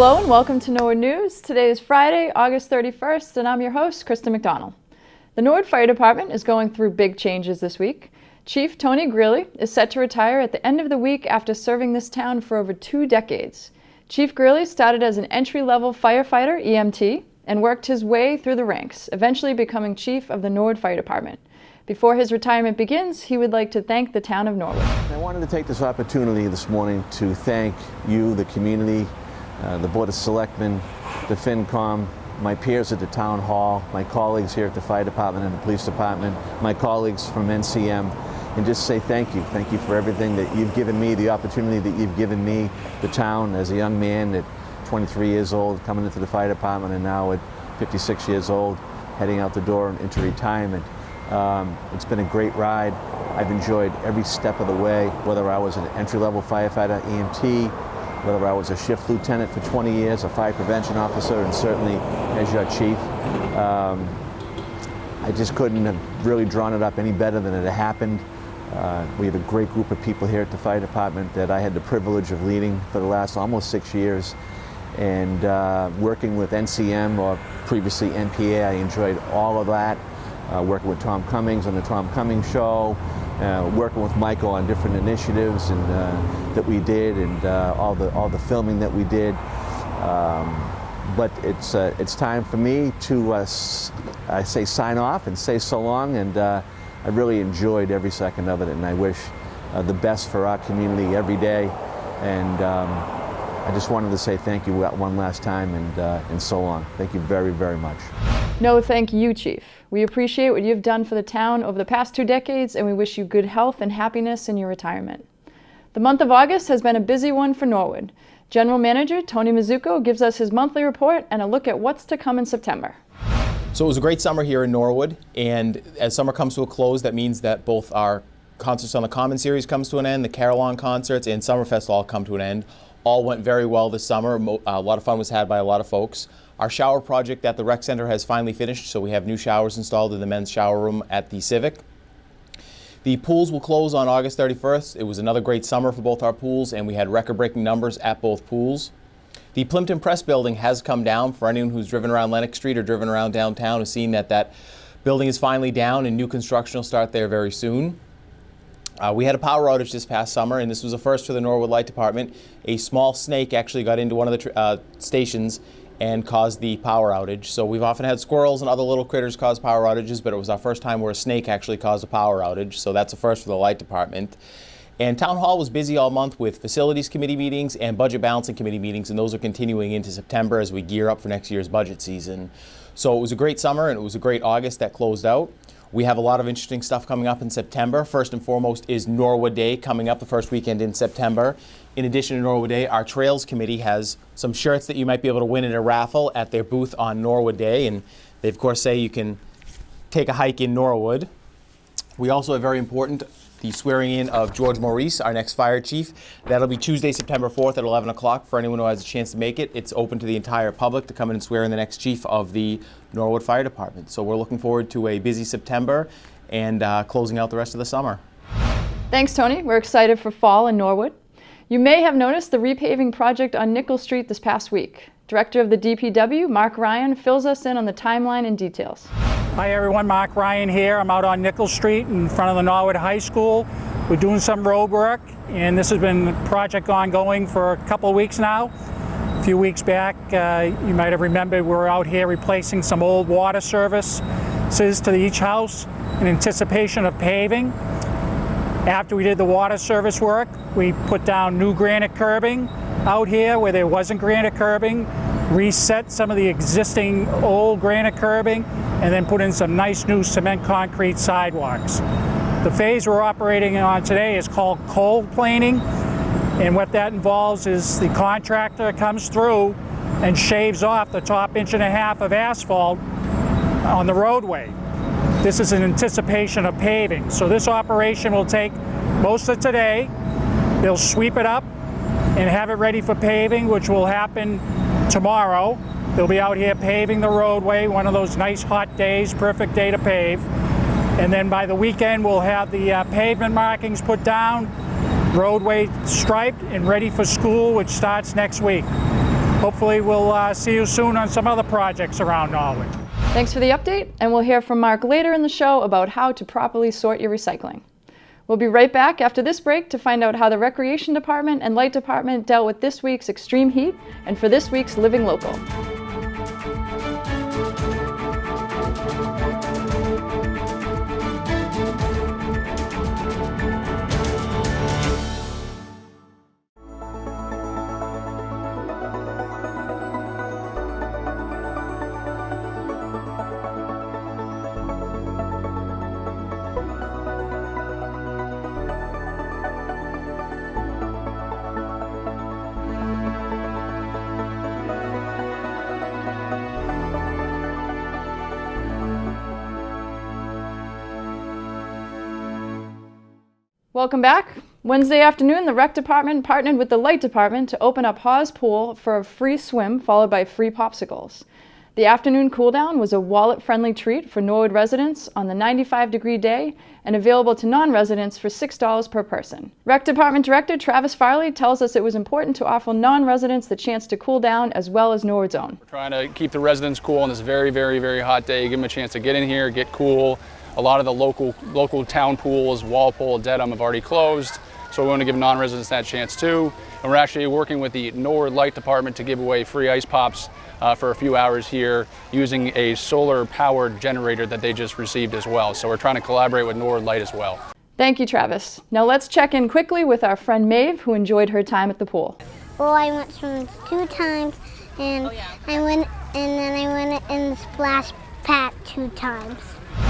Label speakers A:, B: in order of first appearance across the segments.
A: Hello and welcome to Norwood News. Today is Friday, August 31st, and I'm your host, Krista McDonald. The Norwood Fire Department is going through big changes this week. Chief Tony Greeley is set to retire at the end of the week after serving this town for over 2 decades. Chief Greeley started as an entry-level firefighter, EMT, and worked his way through the ranks, eventually becoming chief of the Norwood Fire Department. Before his retirement begins, he would like to thank the town of Norwood.
B: I wanted to take this opportunity this morning to thank you, the community, the Board of Selectmen, the FinCom, my peers at the Town Hall, my colleagues here at the Fire Department and the Police Department, my colleagues from NCM, and just say thank you. Thank you for everything that you've given me, the opportunity that you've given me, the town, as a young man at 23 years old, coming into the Fire Department, and now at 56 years old, heading out the door and into retirement. It's been a great ride. I've enjoyed every step of the way, whether I was an entry-level firefighter, EMT, whether I was a shift lieutenant for 20 years, a fire prevention officer, and certainly as your chief. I just couldn't have really drawn it up any better than it had happened. We have a great group of people here at the Fire Department that I had the privilege of leading for the last almost 6 years. And working with NCM, or previously NPA, I enjoyed all of that. Working with Tom Cummings on the Tom Cummings Show, working with Michael on different initiatives and that we did, and all the filming that we did. But it's time for me to I say sign off and say so long. And I really enjoyed every second of it, and I wish the best for our community every day. And I just wanted to say thank you one last time, and so long. Thank you very, very much.
A: No, thank you, Chief. We appreciate what you've done for the town over the past 2 decades, and we wish you good health and happiness in your retirement. The month of August has been a busy one for Norwood. General Manager Tony Mazzucco gives us his monthly report and a look at what's to come in September.
C: So it was a great summer here in Norwood, and as summer comes to a close, that means that both our Concerts on the Common series comes to an end, the Carillon concerts, and Summerfest all come to an end. All went very well this summer. A lot of fun was had by a lot of folks. Our shower project at the rec center has finally finished, so we have new showers installed in the men's shower room at the Civic. The pools will close on August 31st. It was another great summer for both our pools, and we had record-breaking numbers at both pools. The Plimpton Press building has come down. For anyone who's driven around Lenox Street or driven around downtown has seen that building is finally down, and new construction will start there very soon. We had a power outage this past summer, and this was a first for the Norwood Light Department. A small snake actually got into one of the stations and caused the power outage. So we've often had squirrels and other little critters cause power outages, but it was our first time where a snake actually caused a power outage. So that's a first for the Light Department. And Town Hall was busy all month with Facilities Committee meetings and Budget Balancing Committee meetings, and those are continuing into September as we gear up for next year's budget season. So it was a great summer, and it was a great August that closed out. We have a lot of interesting stuff coming up in September. First and foremost is Norwood Day coming up the first weekend in September. In addition to Norwood Day, our Trails Committee has some shirts that you might be able to win in a raffle at their booth on Norwood Day, and they of course say you can take a hike in Norwood. We also have very important, the swearing in of George Maurice, our next fire chief. That'll be Tuesday, September 4th at 11 o'clock for anyone who has a chance to make it. It's open to the entire public to come in and swear in the next chief of the Norwood Fire Department. So we're looking forward to a busy September and closing out the rest of the summer.
A: Thanks, Tony. We're excited for fall in Norwood. You may have noticed the repaving project on Nickel Street this past week. Director of the DPW, Mark Ryan, fills us in on the timeline and details.
D: Hi everyone, Mark Ryan here. I'm out on Nickel Street in front of the Norwood High School. We're doing some road work, and this has been a project ongoing for a couple of weeks now. A few weeks back, you might have remembered we were out here replacing some old water services to each house in anticipation of paving. After we did the water service work, we put down new granite curbing out here where there wasn't granite curbing, reset some of the existing old granite curbing, and then put in some nice new cement concrete sidewalks. The phase we're operating on today is called cold planing, and what that involves is the contractor comes through and shaves off the top 1.5 inches of asphalt on the roadway. This is in anticipation of paving. So this operation will take most of today. They'll sweep it up and have it ready for paving, which will happen tomorrow. They'll be out here paving the roadway, one of those nice hot days, perfect day to pave. And then by the weekend, we'll have the pavement markings put down, roadway striped and ready for school, which starts next week. hopefully we'll see you soon on some other projects around Norwood.
A: Thanks for the update, and we'll hear from Mark later in the show about how to properly sort your recycling. We'll be right back after this break to find out how the Recreation Department and Light Department dealt with this week's extreme heat and for this week's Living Local. Welcome back. Wednesday afternoon, the Rec Department partnered with the Light Department to open up Hawes Pool for a free swim followed by free popsicles. The afternoon cool-down was a wallet-friendly treat for Norwood residents on the 95-degree day and available to non-residents for $6 per person. Rec Department Director Travis Farley tells us it was important to offer non-residents the chance to cool down as well as Norwood's own.
E: We're trying to keep the residents cool on this very, very, very hot day, give them a chance to get in here, get cool. A lot of the local town pools, Walpole, Dedham, have already closed, so we want to give non-residents that chance too. And we're actually working with the Norwood Light Department to give away free ice pops for a few hours here using a solar-powered generator that they just received as well. So we're trying to collaborate with Norwood Light as well.
A: Thank you, Travis. Now let's check in quickly with our friend Maeve, who enjoyed her time at the pool.
F: Well, I went swimming 2 times, and I went in the splash pad 2 times.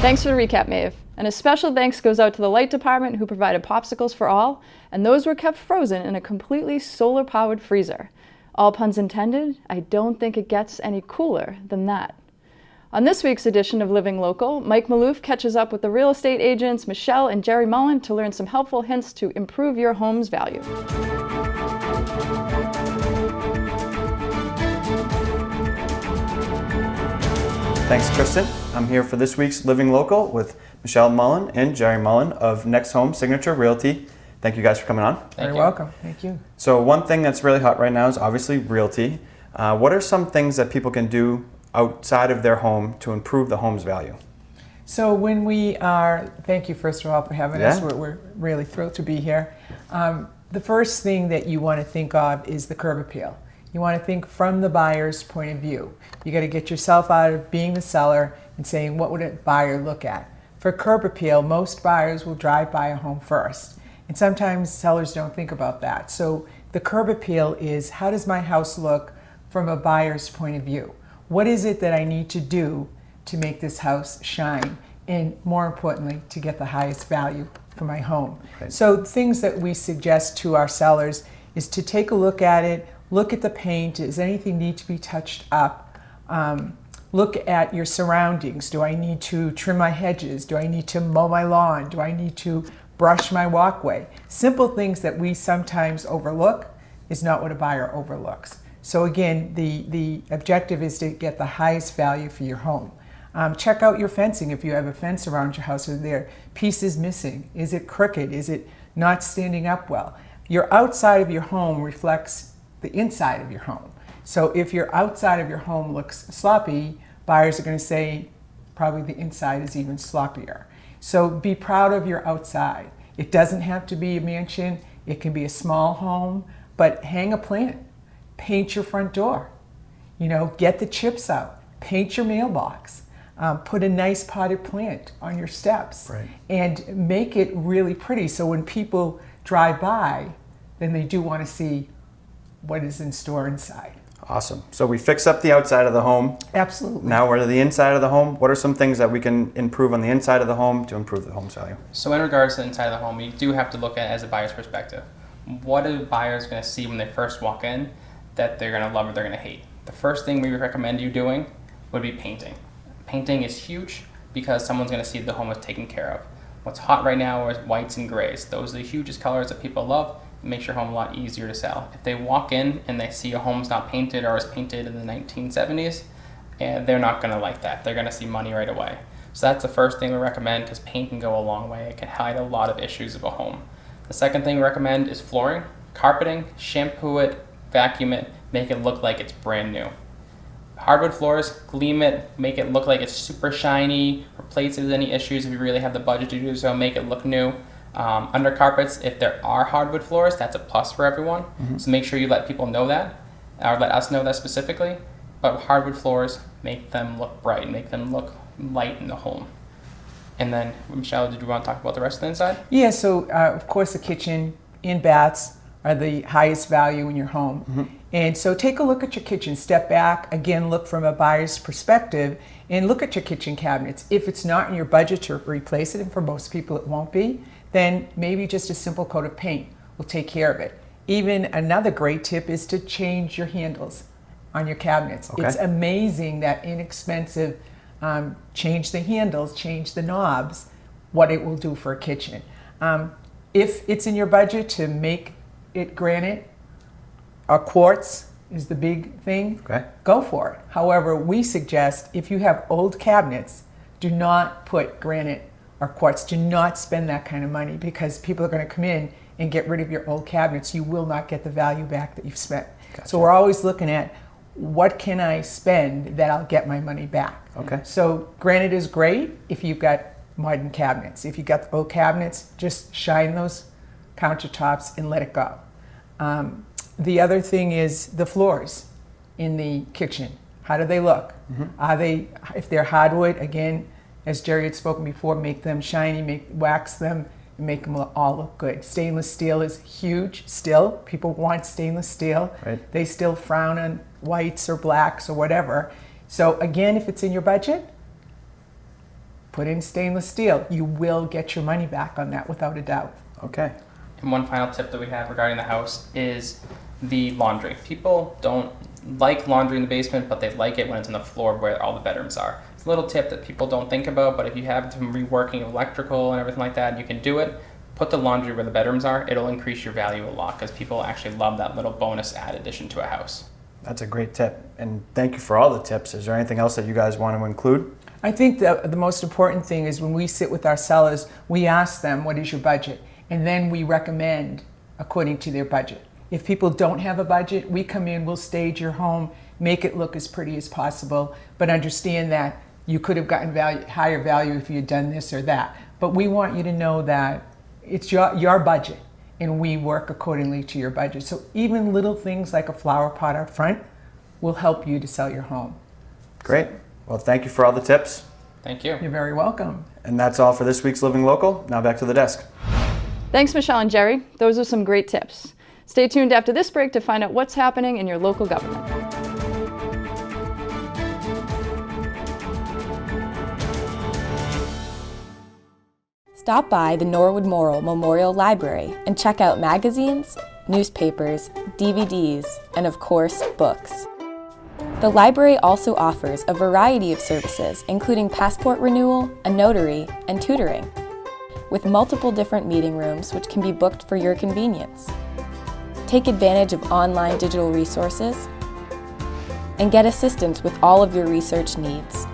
A: Thanks for the recap, Maeve. And a special thanks goes out to the Light Department who provided popsicles for all, and those were kept frozen in a completely solar-powered freezer. All puns intended, I don't think it gets any cooler than that. On this week's edition of Living Local, Mike Maloof catches up with the real estate agents Michelle and Jerry Mullen to learn some helpful hints to improve your home's value.
G: Thanks, Kristen. I'm here for this week's Living Local with Michelle Mullen and Jerry Mullen of Next Home Signature Realty. Thank you guys for coming on.
H: You're welcome. Thank you.
G: So one thing that's really hot right now is obviously realty. What are some things that people can do outside of their home to improve the home's value?
H: So when we are, thank you first of all for having us.
G: Yeah.
H: We're really thrilled to be here. The first thing that you want to think of is the curb appeal. You want to think from the buyer's point of view. You got to get yourself out of being the seller and saying, what would a buyer look at? For curb appeal, most buyers will drive by a home first. And sometimes sellers don't think about that. So the curb appeal is, how does my house look from a buyer's point of view? What is it that I need to do to make this house shine? And more importantly, to get the highest value for my home.
G: Right.
H: So things that we suggest to our sellers is to take a look at it, look at the paint. Does anything need to be touched up? Look at your surroundings. Do I need to trim my hedges? Do I need to mow my lawn? Do I need to brush my walkway? Simple things that we sometimes overlook is not what a buyer overlooks. So again, the objective is to get the highest value for your home. Check out your fencing. If you have a fence around your house, are there pieces missing? Is it crooked? Is it not standing up well? Your outside of your home reflects the inside of your home. So if your outside of your home looks sloppy, buyers are going to say probably the inside is even sloppier. So be proud of your outside. It doesn't have to be a mansion. It can be a small home, but hang a plant. Paint your front door. You know, get the chips out. Paint your mailbox. Put a nice potted plant on your steps.
G: Right.
H: And make it really pretty so when people drive by, then they do want to see what is in store inside.
G: Awesome. So we fix up the outside of the home.
H: Absolutely.
G: Now we're to the inside of the home. What are some things that we can improve on the inside of the home to improve the home's value?
I: So in regards to the inside of the home, you do have to look at it as a buyer's perspective. What are buyers going to see when they first walk in that they're going to love or they're going to hate? The first thing we would recommend you doing would be painting. Painting is huge because someone's going to see the home is taken care of. What's hot right now is whites and grays. Those are the hugest colors that people love. It makes your home a lot easier to sell. If they walk in and they see a home's not painted or is painted in the 1970s, and they're not going to like that. They're going to see money right away. So that's the first thing we recommend because paint can go a long way. It can hide a lot of issues of a home. The second thing we recommend is flooring, carpeting, shampoo it, vacuum it, make it look like it's brand new. Hardwood floors, gleam it, make it look like it's super shiny, replace it with any issues if you really have the budget to do so, make it look new. Under carpets, if there are hardwood floors, that's a plus for everyone. So make sure you let people know that, or let us know that specifically. But hardwood floors, make them look bright, make them look light in the home. And then, Michelle, did you want to talk about the rest of the inside?
H: Yeah, so of course the kitchen and baths are the highest value in your home. And so take a look at your kitchen, step back, again, look from a buyer's perspective and look at your kitchen cabinets. If it's not in your budget to replace it, and for most people it won't be, then maybe just a simple coat of paint will take care of it. Even another great tip is to change your handles on your cabinets.
G: Okay.
H: It's amazing that inexpensive, change the handles, change the knobs, what it will do for a kitchen. If it's in your budget to make it granite, or quartz is the big thing,
G: Okay.
H: go for it. However, we suggest if you have old cabinets, do not put granite or quartz. Do not spend that kind of money because people are going to come in and get rid of your old cabinets. You will not get the value back that you've spent.
G: Gotcha.
H: So we're always looking at what can I spend that I'll get my money back.
G: Okay.
H: So granite is great if you've got modern cabinets. If you've got the old cabinets, just shine those countertops and let it go. The other thing is the floors in the kitchen. How do they look? Are they, if they're hardwood, again, as Jerry had spoken before, make them shiny, wax them, and make them all look good. Stainless steel is huge still. People want stainless steel.
G: Right.
H: They still frown on whites or blacks or whatever. So again, if it's in your budget, put in stainless steel. You will get your money back on that without a doubt.
G: Okay.
I: And one final tip that we have regarding the house is the laundry. People don't like laundry in the basement, but they like it when it's on the floor where all the bedrooms are. It's a little tip that people don't think about, but if you have some reworking electrical and everything like that, and you can do it, put the laundry where the bedrooms are. It'll increase your value a lot because people actually love that little bonus add addition to a house.
G: That's a great tip. And thank you for all the tips. Is there anything else that you guys want to include?
H: I think the most important thing is when we sit with our sellers, we ask them, what is your budget? And then we recommend according to their budget. If people don't have a budget, we come in, we'll stage your home, make it look as pretty as possible, but understand that you could have gotten higher value if you had done this or that. But we want you to know that it's your budget, and we work accordingly to your budget. So even little things like a flower pot up front will help you to sell your home.
G: Great. Well, thank you for all the tips.
I: Thank you.
H: You're very welcome.
G: And that's all for this week's Living Local. Now back to the desk.
A: Thanks, Michelle and Jerry. Those are some great tips. Stay tuned after this break to find out what's happening in your local government.
J: Stop by the Norwood Memorial Library and check out magazines, newspapers, DVDs, and of course, books. The library also offers a variety of services, including passport renewal, a notary, and tutoring, with multiple different meeting rooms which can be booked for your convenience. Take advantage of online digital resources and get assistance with all of your research needs.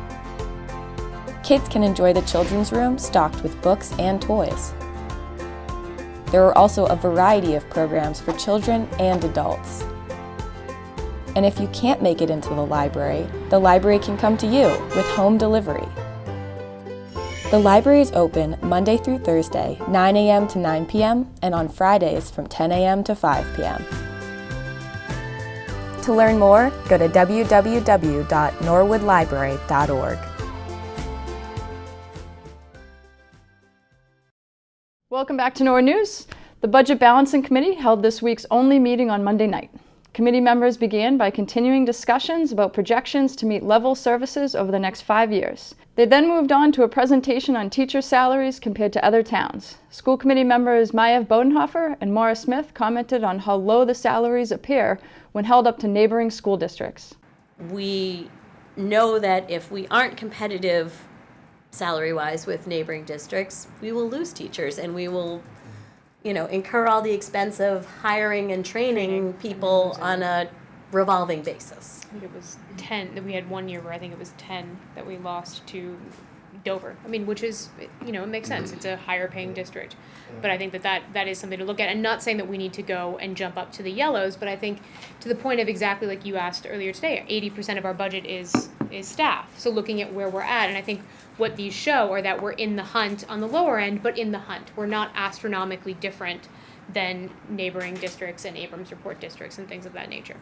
J: Kids can enjoy the children's room stocked with books and toys. There are also a variety of programs for children and adults. And if you can't make it into the library can come to you with home delivery. The library is open Monday through Thursday, 9 a.m. to 9 p.m., and on Fridays from 10 a.m. to 5 p.m. To learn more, go to www.norwoodlibrary.org.
A: Welcome back to Norwood News. The Budget Balancing Committee held this week's only meeting on Monday night. Committee members began by continuing discussions about projections to meet level services over the next 5 years. They then moved on to a presentation on teacher salaries compared to other towns. School committee members Mayev Bodenhofer and Maura Smith commented on how low the salaries appear when held up to neighboring school districts.
K: We know that if we aren't competitive salary-wise with neighboring districts, we will lose teachers and we will incur all the expense of hiring and training people on a revolving basis.
L: I think it was 10 that we had 1 year where I think it was 10 that we lost to Dover. I mean, which is, you know, it makes sense. It's a higher paying district. But I think that is something to look at. And not saying that we need to go and jump up to the yellows, but I think to the point of exactly like you asked earlier today, 80% of our budget is staff. So looking at where we're at, and I think what these show are that we're in the hunt on the lower end, but in the hunt. We're not astronomically different than neighboring districts and Abrams report districts and things of that nature.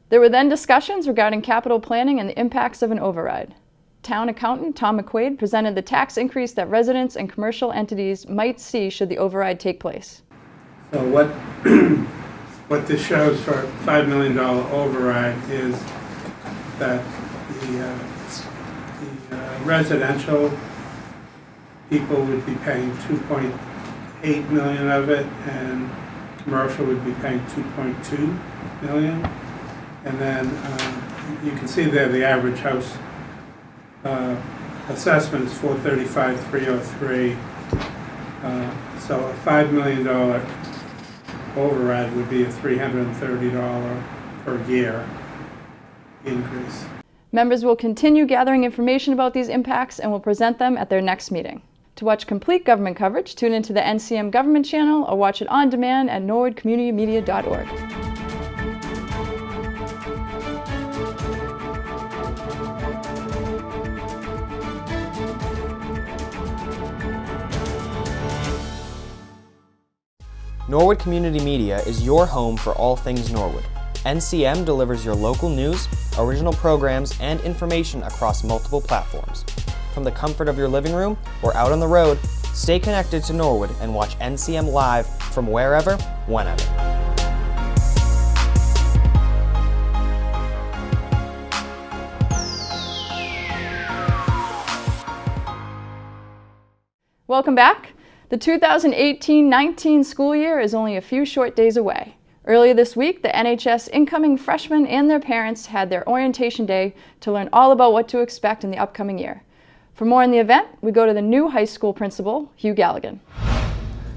A: There were then discussions regarding capital planning and the impacts of an override. Town accountant Tom McQuaid presented the tax increase that residents and commercial entities might see should the override take place.
M: So what this shows for a $5 million override is that the residential people would be paying 2.8 million of it, and commercial would be paying 2.2 million. And then you can see there the average house assessment is $435,303. So a $5 million override would be a $330 per year increase.
A: Members will continue gathering information about these impacts and will present them at their next meeting. To watch complete government coverage, tune into the NCM Government Channel or watch it on demand at norwoodcommunitymedia.org.
N: Norwood Community Media is your home for all things Norwood. NCM delivers your local news, original programs, and information across multiple platforms. From the comfort of your living room or out on the road, stay connected to Norwood and watch NCM live from wherever, whenever.
A: Welcome back. The 2018-19 school year is only a few short days away. Earlier this week, the NHS incoming freshmen and their parents had their orientation day to learn all about what to expect in the upcoming year. For more on the event, we go to the new high school principal, Hugh Galligan.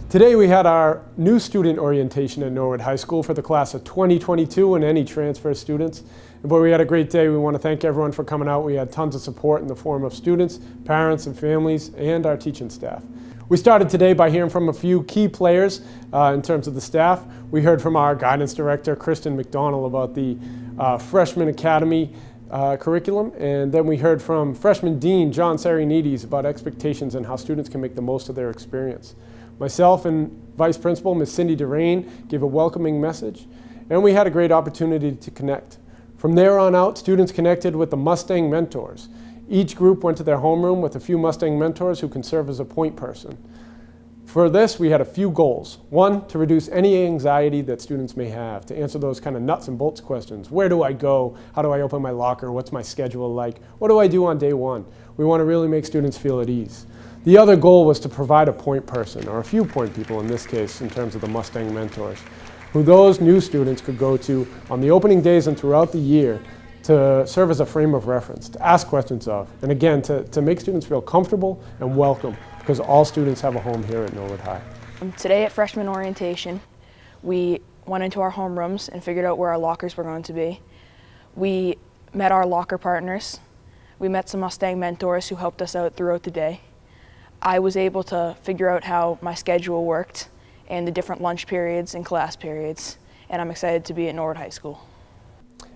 O: Today we had our new student orientation at Norwood High School for the class of 2022 and any transfer students. And boy, we had a great day. We want to thank everyone for coming out. We had tons of support in the form of students, parents, and families, and our teaching staff. We started today by hearing from a few key players in terms of the staff. We heard from our guidance director, Kristen McDonald, about the Freshman Academy curriculum, and then we heard from freshman dean John Sarinides about expectations and how students can make the most of their experience. Myself and vice principal Ms. Cindy Durain gave a welcoming message, and we had a great opportunity to connect. From there on out, students connected with the Mustang mentors. Each group went to their homeroom with a few Mustang mentors who can serve as a point person. For this, we had a few goals. One, to reduce any anxiety that students may have, to answer those kind of nuts and bolts questions. Where do I go? How do I open my locker? What's my schedule like? What do I do on day one? We want to really make students feel at ease. The other goal was to provide a point person, or a few point people in this case, in terms of the Mustang mentors, who those new students could go to on the opening days and throughout the year to serve as a frame of reference, to ask questions of, and again, to make students feel comfortable and welcome, because all students have a home here at Norwood High.
P: Today at freshman orientation, we went into our homerooms and figured out where our lockers were going to be. We met our locker partners. We met some Mustang mentors who helped us out throughout the day. I was able to figure out how my schedule worked and the different lunch periods and class periods, and I'm excited to be at Norwood High School.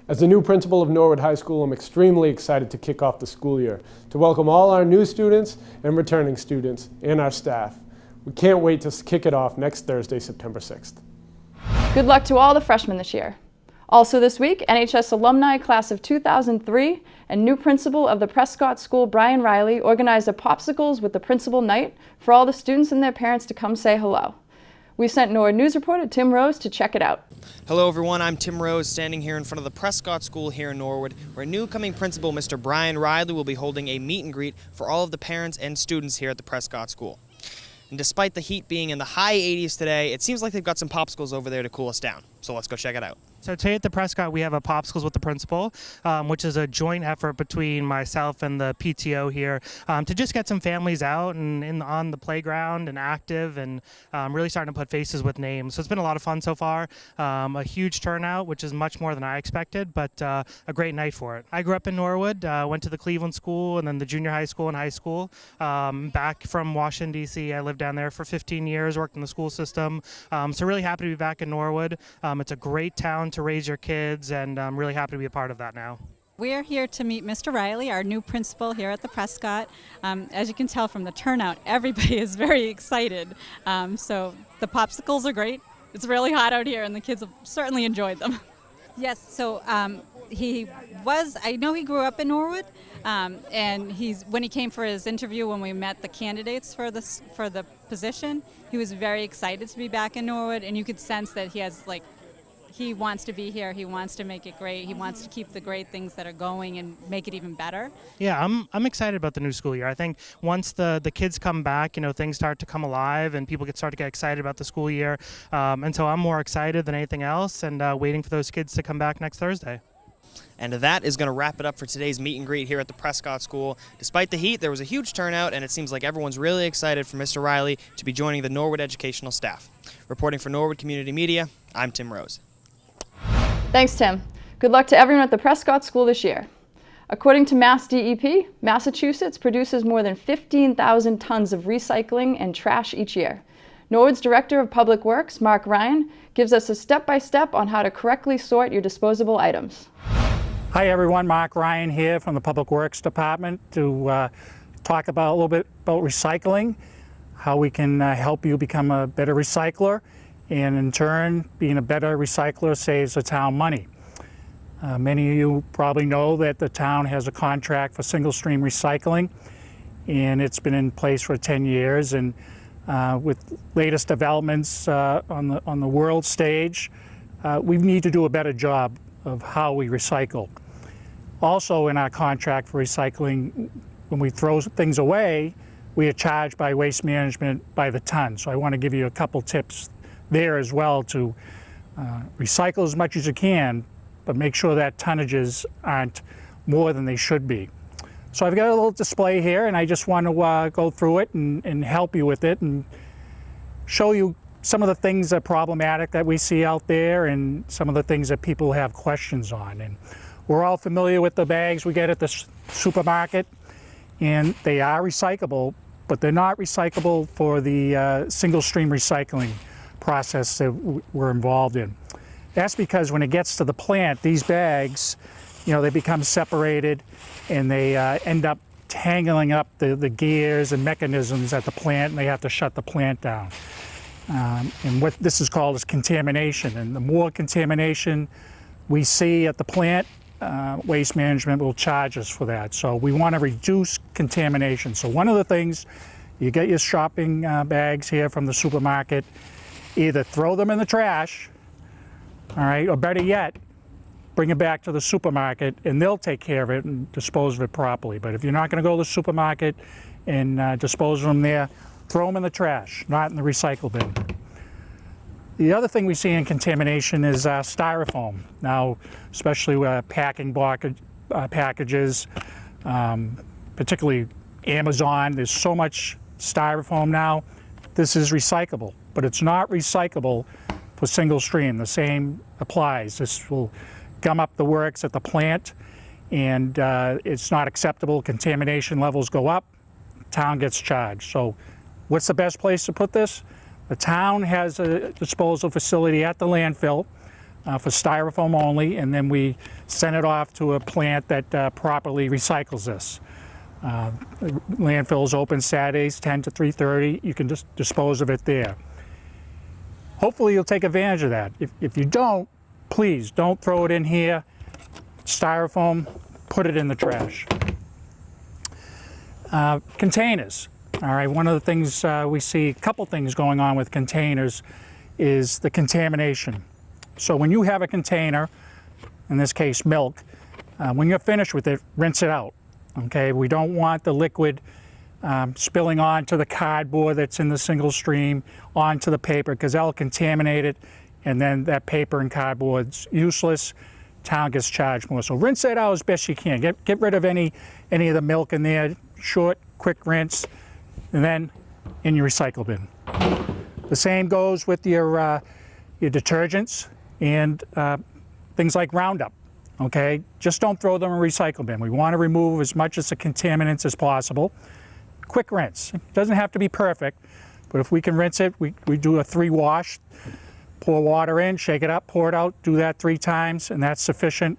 O: As the new principal of Norwood High School, I'm extremely excited to kick off the school year, to welcome all our new students and returning students and our staff. We can't wait to kick it off next Thursday, September 6th.
A: Good luck to all the freshmen this year. Also this week, NHS alumni class of 2003 and new principal of the Prescott School, Brian Riley, organized a Popsicles with the Principal Night for all the students and their parents to come say hello. We sent Norwood News reporter Tim Rose to check it out.
N: Hello everyone, I'm Tim Rose, standing here in front of the Prescott School here in Norwood, where new coming principal Mr. Brian Riley will be holding a meet and greet for all of the parents and students here at the Prescott School. And despite the heat being in the high 80s today, it seems like they've got some popsicles over there to cool us down. So let's go check it out.
Q: So today at the Prescott, we have a Popsicles with the Principal, which is a joint effort between myself and the PTO here to just get some families out and on the playground and active and really starting to put faces with names. So it's been a lot of fun so far. A huge turnout, which is much more than I expected, but a great night for it. I grew up in Norwood, went to the Cleveland School and then the junior high school and high school. Back from Washington, D.C. I lived down there for 15 years, worked in the school system. So really happy to be back in Norwood. It's a great town to raise your kids, and I'm really happy to be a part of that now.
R: We're here to meet Mr. Riley, our new principal here at the Prescott. As you can tell from the turnout, everybody is very excited. So the popsicles are great. It's really hot out here, and the kids have certainly enjoyed them. Yes, so I know he grew up in Norwood, and when he came for his interview, when we met the candidates for the position, he was very excited to be back in Norwood, and you could sense that he wants to be here. He wants to make it great. He wants to keep the great things that are going and make it even better.
Q: Yeah, I'm excited about the new school year. I think once the kids come back, things start to come alive and people start to get excited about the school year. And so I'm more excited than anything else and waiting for those kids to come back next Thursday.
N: And that is going to wrap it up for today's meet and greet here at the Prescott School. Despite the heat, there was a huge turnout, and it seems like everyone's really excited for Mr. Riley to be joining the Norwood educational staff. Reporting for Norwood Community Media, I'm Tim Rose.
A: Thanks, Tim. Good luck to everyone at the Prescott School this year. According to Mass DEP, Massachusetts produces more than 15,000 tons of recycling and trash each year. Norwood's Director of Public Works, Mark Ryan, gives us a step-by-step on how to correctly sort your disposable items.
D: Hi everyone, Mark Ryan here from the Public Works Department to talk about a little bit about recycling, how we can help you become a better recycler, and in turn, being a better recycler saves the town money. Many of you probably know that the town has a contract for single-stream recycling, and it's been in place for 10 years. And with latest developments on the world stage, we need to do a better job of how we recycle. Also, in our contract for recycling, when we throw things away, we are charged by Waste Management by the ton. So I want to give you a couple tips there as well to recycle as much as you can, but make sure that tonnages aren't more than they should be. So I've got a little display here, and I just want to go through it and help you with it and show you some of the things that are problematic that we see out there and some of the things that people have questions on. And we're all familiar with the bags we get at the supermarket, and they are recyclable, but they're not recyclable for the single-stream recycling process that we're involved in. That's because when it gets to the plant, these bags, they become separated and they end up tangling up the gears and mechanisms at the plant, and they have to shut the plant down. And what this is called is contamination. And the more contamination we see at the plant, Waste Management will charge us for that. So we want to reduce contamination. So one of the things, you get your shopping bags here from the supermarket, either throw them in the trash, all right, or better yet, bring it back to the supermarket and they'll take care of it and dispose of it properly. But if you're not going to go to the supermarket and dispose of them there, throw them in the trash, not in the recycle bin. The other thing we see in contamination is styrofoam. Now, especially packing packages, particularly Amazon, there's so much styrofoam now. This is recyclable, but it's not recyclable for single stream. The same applies. This will gum up the works at the plant, and it's not acceptable. Contamination levels go up, town gets charged. So what's the best place to put this? The town has a disposal facility at the landfill for styrofoam only, and then we send it off to a plant that properly recycles this. Landfill is open Saturdays 10 to 3:30. You can just dispose of it there. Hopefully you'll take advantage of that. If you don't, please don't throw it in here. Styrofoam, put it in the trash. Containers. All right, one of the things we see, a couple things going on with containers is the contamination. So when you have a container, in this case milk, when you're finished with it, rinse it out. Okay, we don't want the liquid spilling onto the cardboard that's in the single stream, onto the paper, because that'll contaminate it and then that paper and cardboard's useless. Town gets charged more. So rinse that out as best you can. Get rid of any of the milk in there. Short, quick rinse, and then in your recycle bin. The same goes with your detergents and things like Roundup. Okay, just don't throw them in a recycle bin. We want to remove as much of the contaminants as possible. Quick rinse. It doesn't have to be perfect, but if we can rinse it, we do a 3 wash. Pour water in, shake it up, pour it out, do that 3 times, and that's sufficient.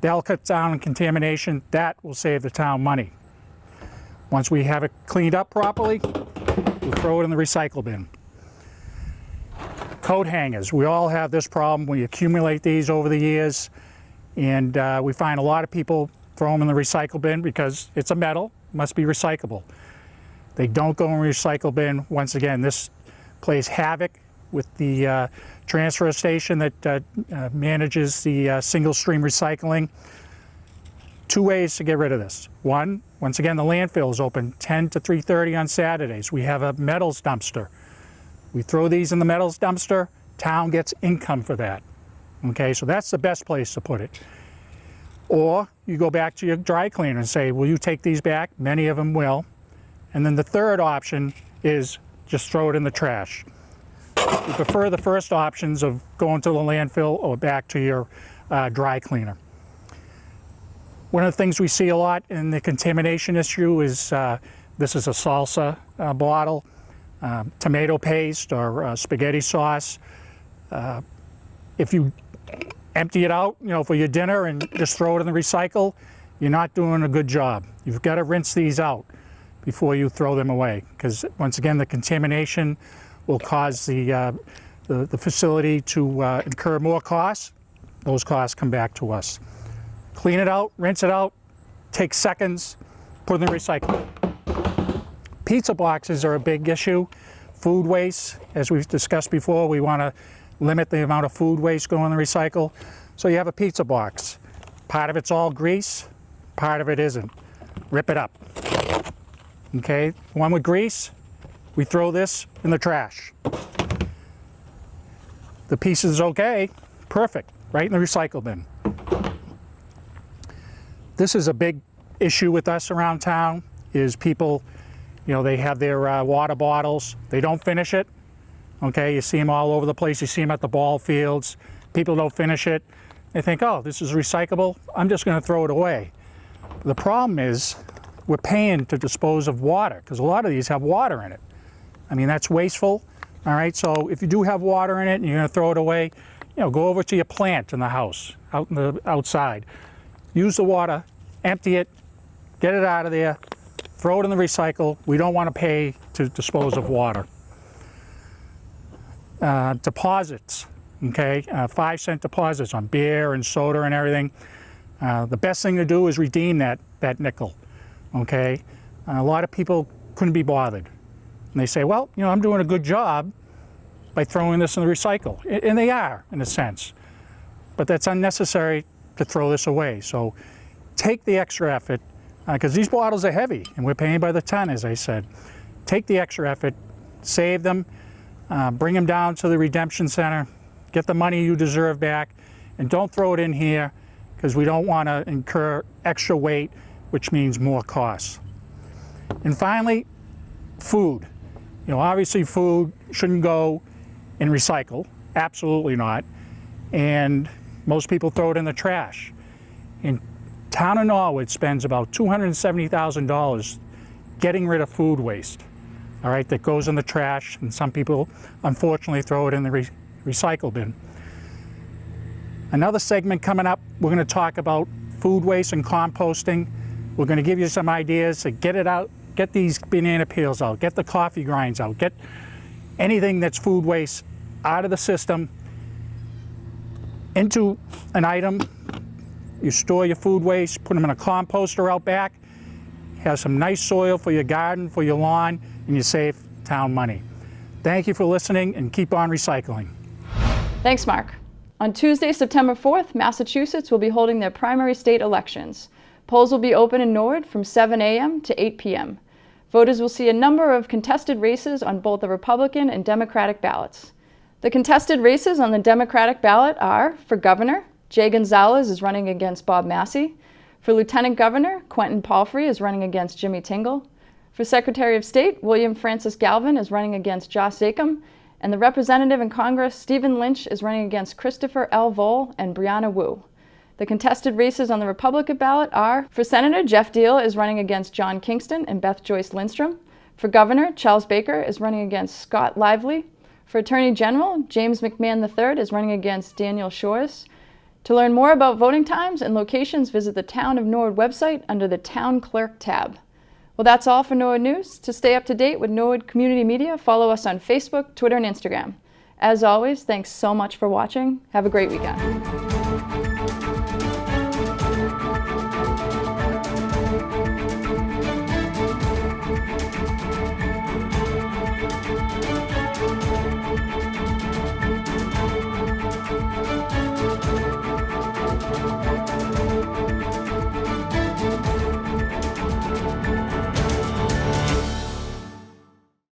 D: That'll cut down on contamination. That will save the town money. Once we have it cleaned up properly, we'll throw it in the recycle bin. Coat hangers. We all have this problem. We accumulate these over the years, and we find a lot of people throw them in the recycle bin because it's a metal, must be recyclable. They don't go in the recycle bin. Once again, this plays havoc with the transfer station that manages the single stream recycling. 2 ways to get rid of this. One, once again, the landfill is open 10 to 3:30 on Saturdays. We have a metals dumpster. We throw these in the metals dumpster, town gets income for that. Okay, so that's the best place to put it. Or you go back to your dry cleaner and say, will you take these back? Many of them will. And then the third option is just throw it in the trash. We prefer the first options of going to the landfill or back to your dry cleaner. One of the things we see a lot in the contamination issue is this is a salsa bottle, tomato paste or spaghetti sauce. If you empty it out, for your dinner and just throw it in the recycle, you're not doing a good job. You've got to rinse these out before you throw them away, because once again, the contamination will cause the facility to incur more costs. Those costs come back to us. Clean it out, rinse it out, take seconds, put it in the recycle. Pizza boxes are a big issue. Food waste, as we've discussed before, we want to limit the amount of food waste going in the recycle. So you have a pizza box. Part of it's all grease, part of it isn't. Rip it up. Okay, one with grease, we throw this in the trash. The piece is okay, perfect, right in the recycle bin. This is a big issue with us around town, is people, they have their water bottles, they don't finish it. Okay, you see them all over the place, you see them at the ball fields, people don't finish it. They think, oh, this is recyclable, I'm just gonna throw it away. The problem is, we're paying to dispose of water, because a lot of these have water in it. I mean, that's wasteful, all right? So if you do have water in it and you're gonna throw it away, go over to your plant in the house, outside. Use the water, empty it, get it out of there, throw it in the recycle. We don't want to pay to dispose of water. Deposits, okay? 5-cent deposits on beer and soda and everything. The best thing to do is redeem that nickel, okay? A lot of people couldn't be bothered. And they say, well, I'm doing a good job by throwing this in the recycle. And they are, in a sense. But that's unnecessary to throw this away. So take the extra effort, because these bottles are heavy, and we're paying by the ton, as I said. Take the extra effort, save them, bring them down to the redemption center, get the money you deserve back, and don't throw it in here, because we don't want to incur extra weight, which means more costs. And finally, food. Obviously food shouldn't go in recycle, absolutely not. And most people throw it in the trash. And town of Norwood spends about $270,000 getting rid of food waste, all right, that goes in the trash, and some people unfortunately throw it in the recycle bin. Another segment coming up, we're going to talk about food waste and composting. We're going to give you some ideas to get it out, get these banana peels out, get the coffee grinds out, get anything that's food waste out of the system into an item. You store your food waste, put them in a composter out back, have some nice soil for your garden, for your lawn, and you save town money. Thank you for listening, and keep on recycling.
A: Thanks, Mark. On Tuesday, September 4th, Massachusetts will be holding their primary state elections. Polls will be open in Norwood from 7 a.m. to 8 p.m. Voters will see a number of contested races on both the Republican and Democratic ballots. The contested races on the Democratic ballot are, for governor, Jay Gonzalez is running against Bob Massey. For lieutenant governor, Quentin Palfrey is running against Jimmy Tingle. For Secretary of State, William Francis Galvin is running against Josh Zachem. And the representative in Congress, Stephen Lynch, is running against Christopher L. Vole and Brianna Wu. The contested races on the Republican ballot are, for Senator, Jeff Deal is running against John Kingston and Beth Joyce Lindstrom. For Governor, Charles Baker is running against Scott Lively. For Attorney General, James McMahon III is running against Daniel Shores. To learn more about voting times and locations, visit the Town of Norwood website under the Town Clerk tab. Well, that's all for Norwood News. To stay up to date with Norwood Community Media, follow us on Facebook, Twitter, and Instagram. As always, thanks so much for watching. Have a great weekend.